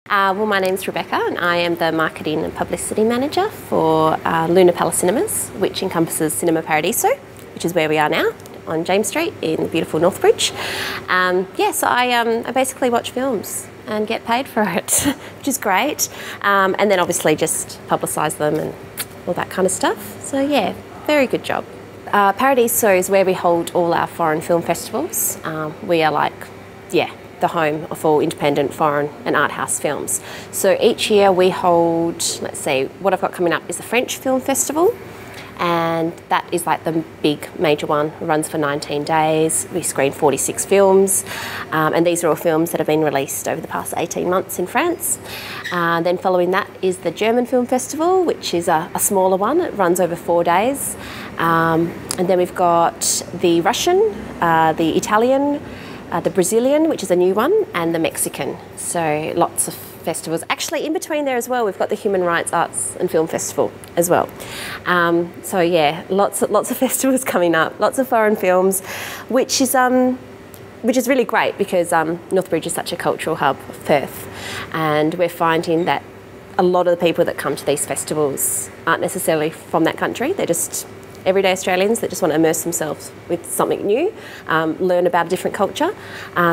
Well, my name's Rebecca and I am the Marketing and Publicity Manager for Luna Palace Cinemas, which encompasses Cinema Paradiso, which is where we are now, on James Street in beautiful Northbridge. So I basically watch films and get paid for it, which is great. And then obviously just publicise them and all that kind of stuff. So yeah, very good job. Paradiso is where we hold all our foreign film festivals. We are the home of all independent, foreign and art house films. So each year we hold, let's see, what I've got coming up is the French Film Festival, and that is like the big major one. It runs for 19 days. We screen 46 films, and these are all films that have been released over the past 18 months in France. Then following that is the German Film Festival, which is a smaller one. It runs over 4 days. And then we've got the Russian, the Italian, the Brazilian, which is a new one, and the Mexican. So lots of festivals. Actually, in between there as well, we've got the Human Rights Arts and Film Festival as well. So yeah, lots of festivals coming up, lots of foreign films, which is really great because Northbridge is such a cultural hub of Perth, and we're finding that a lot of the people that come to these festivals aren't necessarily from that country. They're just everyday Australians that just want to immerse themselves with something new, learn about a different culture.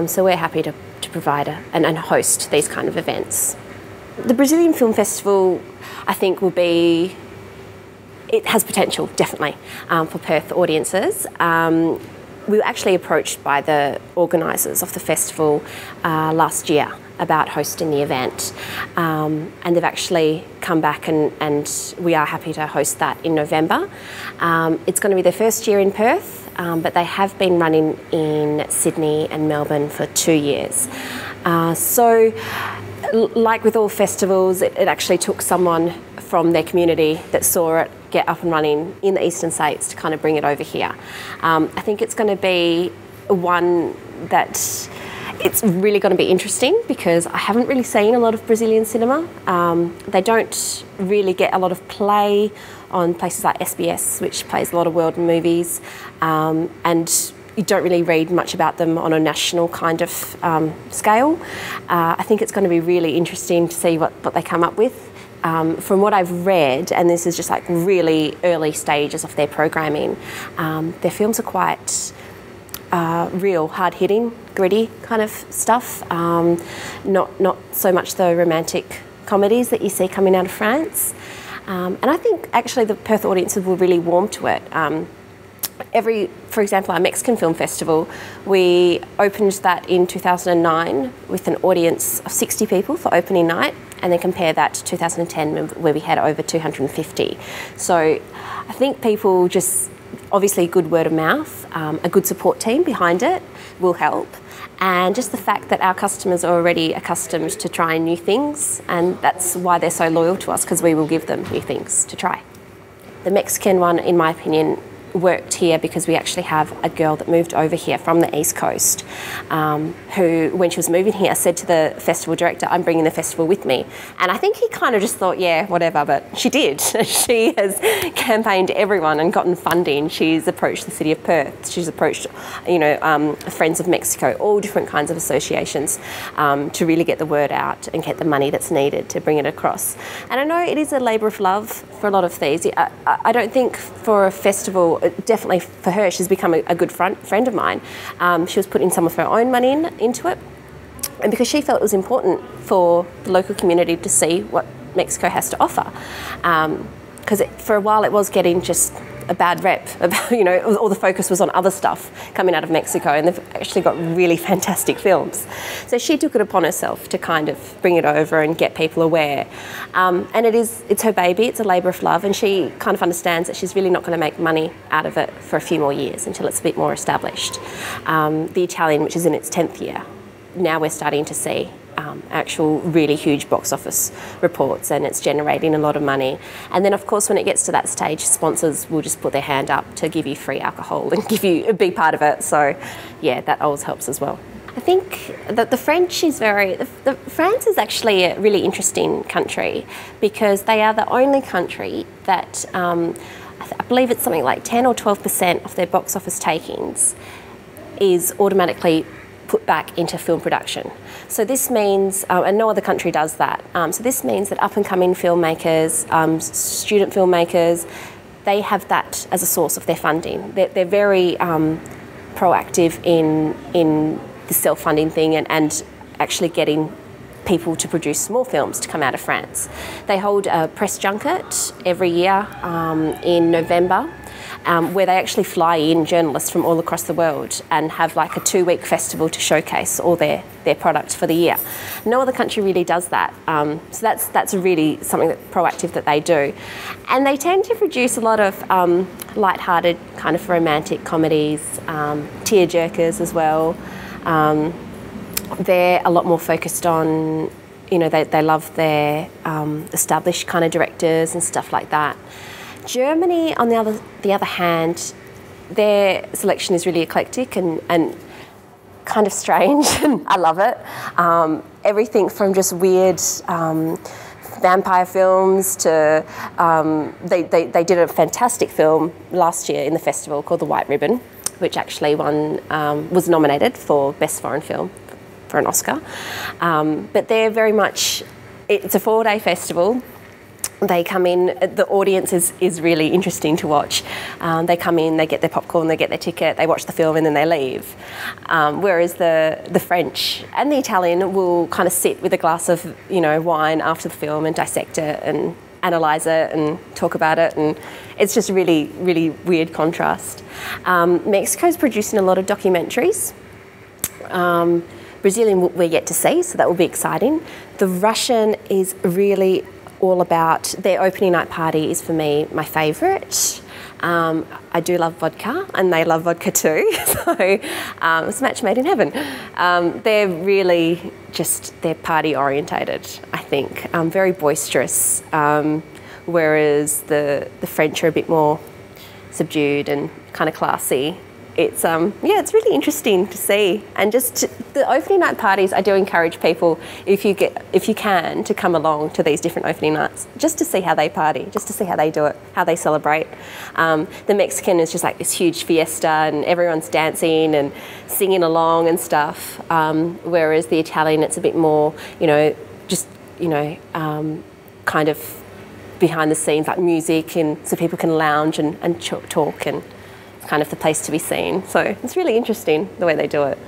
So we're happy to provide and host these kind of events. The Brazilian Film Festival, I think, it has potential, definitely, for Perth audiences. We were actually approached by the organisers of the festival last year about hosting the event, and they've actually come back and we are happy to host that in November. It's going to be their first year in Perth, but they have been running in Sydney and Melbourne for 2 years. So like with all festivals, it actually took someone from their community that saw it get up and running in the eastern states to kind of bring it over here. I think it's going to be one that it's really going to be interesting because I haven't really seen a lot of Brazilian cinema. They don't really get a lot of play on places like SBS, which plays a lot of world movies, and you don't really read much about them on a national kind of scale. I think it's going to be really interesting to see what they come up with. From what I've read, and this is just like really early stages of their programming, their films are quite real, hard-hitting, gritty kind of stuff. Not so much the romantic comedies that you see coming out of France. And I think actually the Perth audiences will really warm to it. For example, our Mexican Film Festival, we opened that in 2009 with an audience of 60 people for opening night, and then compare that to 2010 where we had over 250. So I think people just, obviously good word of mouth, a good support team behind it will help, and just the fact that our customers are already accustomed to trying new things, and that's why they're so loyal to us, because we will give them new things to try. The Mexican one, in my opinion, worked here because we actually have a girl that moved over here from the East Coast, who, when she was moving here, said to the festival director, "I'm bringing the festival with me." And I think he kind of just thought, yeah, whatever, but she did. She has campaigned everyone and gotten funding. She's approached the City of Perth. She's approached, Friends of Mexico, all different kinds of associations, to really get the word out and get the money that's needed to bring it across. And I know it is a labour of love for a lot of these. I don't think for a festival, definitely for her, she's become a good friend of mine. She was putting some of her own money into it, and because she felt it was important for the local community to see what Mexico has to offer. Because for a while it was getting just a bad rep, about, all the focus was on other stuff coming out of Mexico, and they've actually got really fantastic films. So she took it upon herself to kind of bring it over and get people aware. And it's her baby, it's a labour of love, and she kind of understands that she's really not going to make money out of it for a few more years until it's a bit more established. The Italian, which is in its 10th year, now we're starting to see actual really huge box office reports, and it's generating a lot of money. And then of course when it gets to that stage, sponsors will just put their hand up to give you free alcohol and give you a big part of it. So yeah, that always helps as well. I think that the French is France is actually a really interesting country because they are the only country that I believe it's something like 10 or 12% of their box office takings is automatically put back into film production. So this means, and no other country does that, so this means that up-and-coming filmmakers, student filmmakers, they have that as a source of their funding. They're very proactive in the self-funding thing and actually getting people to produce more films to come out of France. They hold a press junket every year in November, where they actually fly in journalists from all across the world and have like a 2-week festival to showcase all their products for the year. No other country really does that. So that's really something that proactive that they do. And they tend to produce a lot of light-hearted kind of romantic comedies, tear-jerkers as well. They're a lot more focused on, you know, they love their established kind of directors and stuff like that. Germany, on the other hand, their selection is really eclectic and kind of strange. I love it. Everything from just weird vampire films to they did a fantastic film last year in the festival called The White Ribbon, which actually was nominated for Best Foreign Film for an Oscar. But they're very much, it's a 4-day festival. They come in, the audience is really interesting to watch. They come in, they get their popcorn, they get their ticket, they watch the film and then they leave. Whereas the French and the Italian will kind of sit with a glass of, you know, wine after the film and dissect it and analyse it and talk about it, and it's just a really, really weird contrast. Mexico's producing a lot of documentaries. Brazilian we're yet to see, so that will be exciting. The Russian is really all about, their opening night party is for me my favourite. I do love vodka and they love vodka too, so it's a match made in heaven. They're really just, they're party orientated, I think, very boisterous, whereas the French are a bit more subdued and kind of classy. It's yeah, it's really interesting to see, and just the opening night parties. I do encourage people, if you can, to come along to these different opening nights, just to see how they party, just to see how they do it, how they celebrate. The Mexican is just like this huge fiesta, and everyone's dancing and singing along and stuff. Whereas the Italian, it's a bit more, you know, just kind of behind the scenes, like music, and so people can lounge and talk and. Kind of the place to be seen. So it's really interesting the way they do it.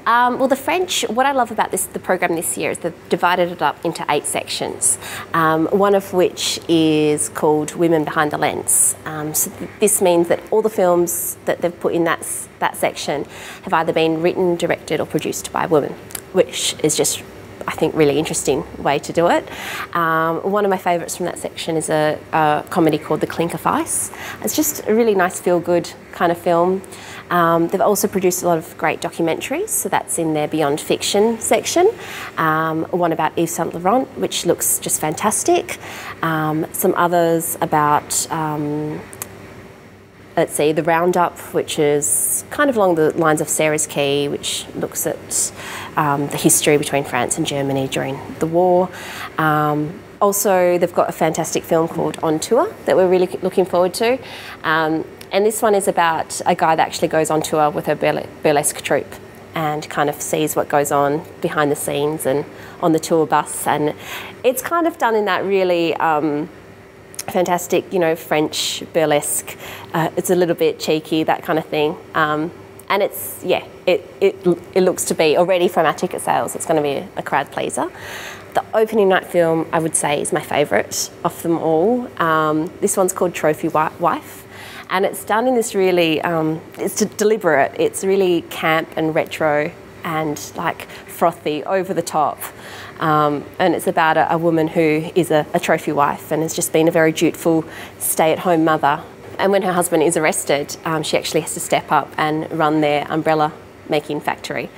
Well, the French, what I love about the program this year is they've divided it up into 8 sections, one of which is called Women Behind the Lens. So this means that all the films that they've put in that section have either been written, directed or produced by a woman, which is just, I think, really interesting way to do it. One of my favourites from that section is a comedy called The Clink of Ice. It's just a really nice feel-good kind of film. They've also produced a lot of great documentaries, so that's in their Beyond Fiction section. One about Yves Saint Laurent, which looks just fantastic. Some others about let's see, The Roundup, which is kind of along the lines of Sarah's Key, which looks at the history between France and Germany during the war. Also, they've got a fantastic film called On Tour that we're really looking forward to. And this one is about a guy that actually goes on tour with a burlesque troupe and kind of sees what goes on behind the scenes and on the tour bus. And it's kind of done in that really fantastic, you know, French burlesque. It's a little bit cheeky, that kind of thing. And it's, yeah, it looks to be, already from our ticket sales, it's going to be a crowd pleaser. The opening night film, I would say, is my favourite of them all. This one's called Trophy Wife. And it's done in this really, it's deliberate. It's really camp and retro and like frothy, over the top. And it's about a woman who is a trophy wife and has just been a very dutiful stay-at-home mother. And when her husband is arrested, she actually has to step up and run their umbrella making factory.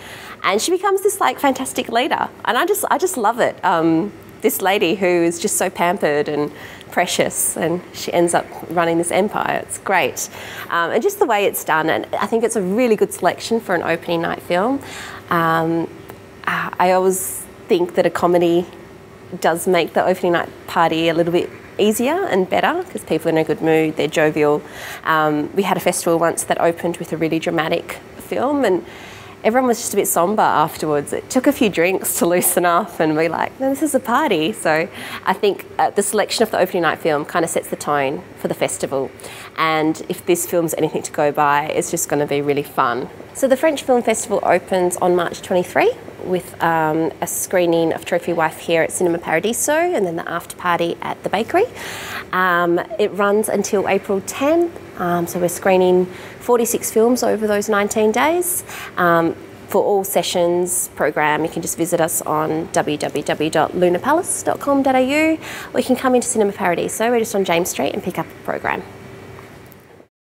And she becomes this like fantastic leader. And I just love it. This lady who is just so pampered and precious, and she ends up running this empire. It's great. And just the way it's done, and I think it's a really good selection for an opening night film. I always think that a comedy does make the opening night party a little bit easier and better because people are in a good mood, they're jovial. We had a festival once that opened with a really dramatic film, and everyone was just a bit somber afterwards. It took a few drinks to loosen up and be like, no, this is a party. So I think the selection of the opening night film kind of sets the tone for the festival. And if this film's anything to go by, it's just going to be really fun. So the French Film Festival opens on March 23 with a screening of Trophy Wife here at Cinema Paradiso, and then the after party at the bakery. It runs until April 10th, so we're screening 46 films over those 19 days. For all sessions program, you can just visit us on www.lunapalace.com.au, or you can come into Cinema Paradiso. We're just on James Street and pick up a program.